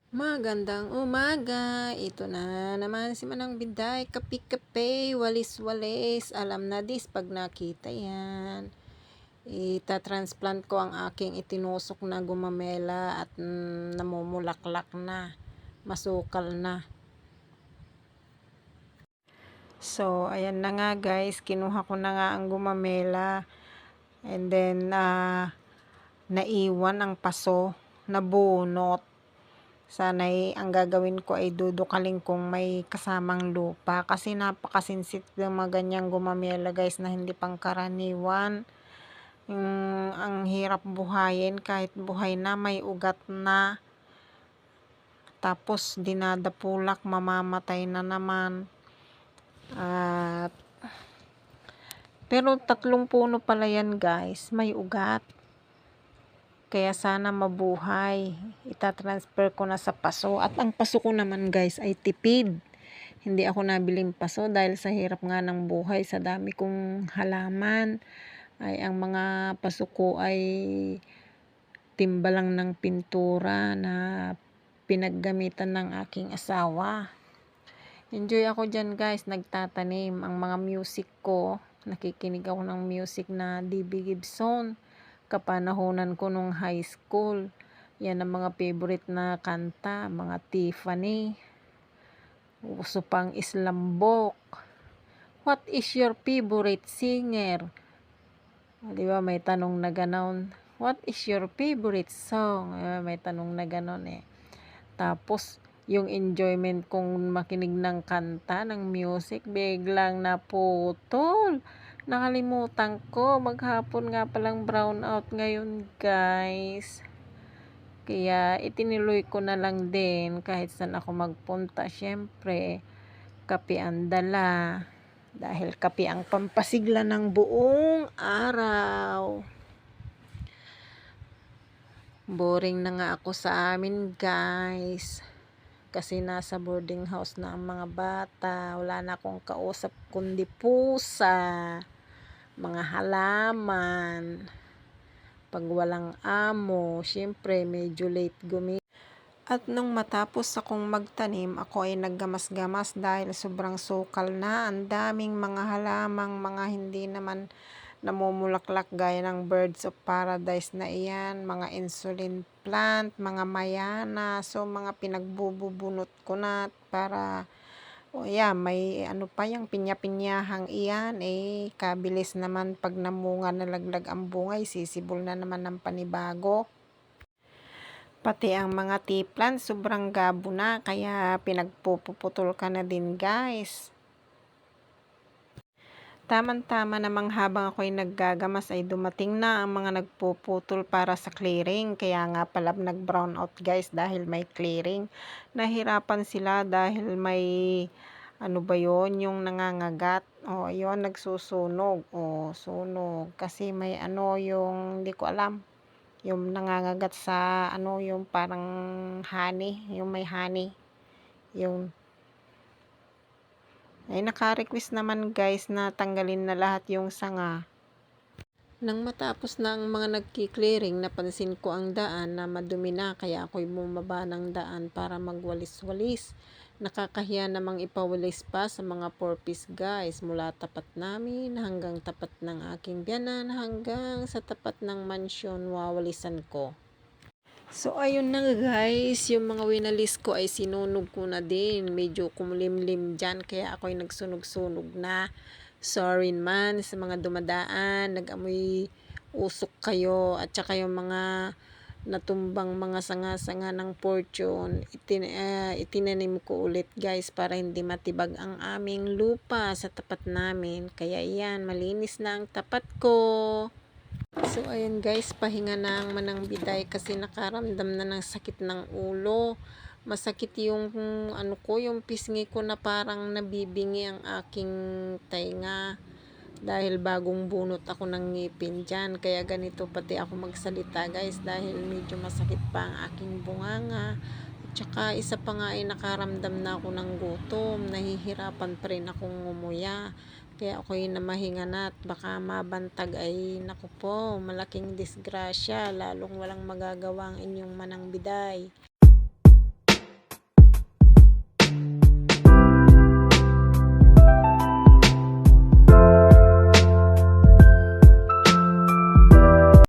Magandang umaga, ito na naman si Manang Biday, kape-kape, walis-walis, alam na dis pag nakita yan. Ita-transplant ko ang aking itinusok na gumamela at namumulaklak na, masukal na. So, ayan na nga guys, kinuha ko na nga ang gumamela and then naiwan ang paso, nabunot. Sana'y ang gagawin ko ay dudukalin kung may kasamang lupa kasi napakasensitive ng mga ganyang gumamela guys na hindi pangkaraniwan. Ang hirap buhayin kahit buhay na may ugat na. Tapos dinadapulak, mamamatay na naman. Pero 3 puno pala yan guys, may ugat. Kaya sana mabuhay. Ita-transfer ko na sa paso. At ang paso ko naman guys ay tipid. Hindi ako nabiling paso dahil sa hirap nga ng buhay. Sa dami kong halaman. Ay ang mga paso ko ay timba lang ng pintura na pinaggamitan ng aking asawa. Enjoy ako dyan guys. Nagtatanim. Ang mga music ko. Nakikinig ako ng music na DB Gibson. Kapanahonan ko nung high school. Yan ang mga favorite na kanta, mga Tiffany. Uso pang Islambok. What is your favorite singer? Di ba may tanong na ganon. What is your favorite song? May tanong na ganon eh. Tapos yung enjoyment kong makinig ng kanta, ng music, biglang naputol. Nakalimutan ko, maghapon nga palang brown out ngayon guys. Kaya itiniloy ko na lang din kahit saan ako magpunta. Syempre, kape ang dala. Dahil kape ang pampasigla ng buong araw. Boring na nga ako sa amin guys. Kasi nasa boarding house na ang mga bata. Wala na akong kausap kundi pusa, mga halaman. Pag walang amo, syempre medyo late gumilid. At nung matapos akong magtanim, ako ay naggamas-gamas dahil sobrang sukal na. Ang daming mga halamang mga hindi naman namumulaklak gaya ng birds of paradise na iyan, mga insulin plant, mga mayana. So mga pinagbubunot ko na para may ano pa yung pinya-pinyahang iyan kabilis naman pag namunga nalaglag ang bungay, sisibol na naman ng panibago. Pati ang mga tea plant sobrang gabo na kaya pinagpuputol ka na din guys. Tama-tama namang habang ako'y naggagamas ay dumating na ang mga nagpuputol para sa clearing. Kaya nga pala nag-brown out guys dahil may clearing. Nahirapan sila dahil may ano ba yon yung nangangagat. Ayun, nagsusunog. Sunog. Kasi may yung hindi ko alam. Yung nangangagat sa yung parang honey. Yung may honey. Yung naka-request naman guys na tanggalin na lahat yung sanga. Nang matapos na ang mga nagki-clearing, napansin ko ang daan na madumi na kaya ako'y bumaba ng daan para magwalis-walis. Nakakahiya namang ipawalis pa sa mga porpoise guys mula tapat namin hanggang tapat ng aking biyanan hanggang sa tapat ng mansyon wawalisan ko. So, ayun na guys, yung mga winalis ko ay sinunog ko na din. Medyo kumlimlim dyan, kaya ako'y nagsunog-sunog na. Sorry man sa mga dumadaan, nag-amoy usok kayo, at saka yung mga natumbang mga sanga-sanga ng fortune, itinanim ko ulit guys para hindi matibag ang aming lupa sa tapat namin. Kaya yan, malinis na ang tapat ko. So ayun guys, pahinga na ang Manang Biday kasi nakaramdam na ng sakit ng ulo. Masakit yung yung pisngi ko na parang nabibingi ang aking tainga. Dahil bagong bunot ako ng ngipin dyan. Kaya ganito pati ako magsalita guys dahil medyo masakit pa ang aking bunganga. At saka isa pa nga ay nakaramdam na ako ng gutom. Nahihirapan pa rin akong ngumuya. Kaya ako'y namahinga na at baka mabantag ay naku po, malaking disgrasya, lalong walang magagawa ang inyong Manang Biday.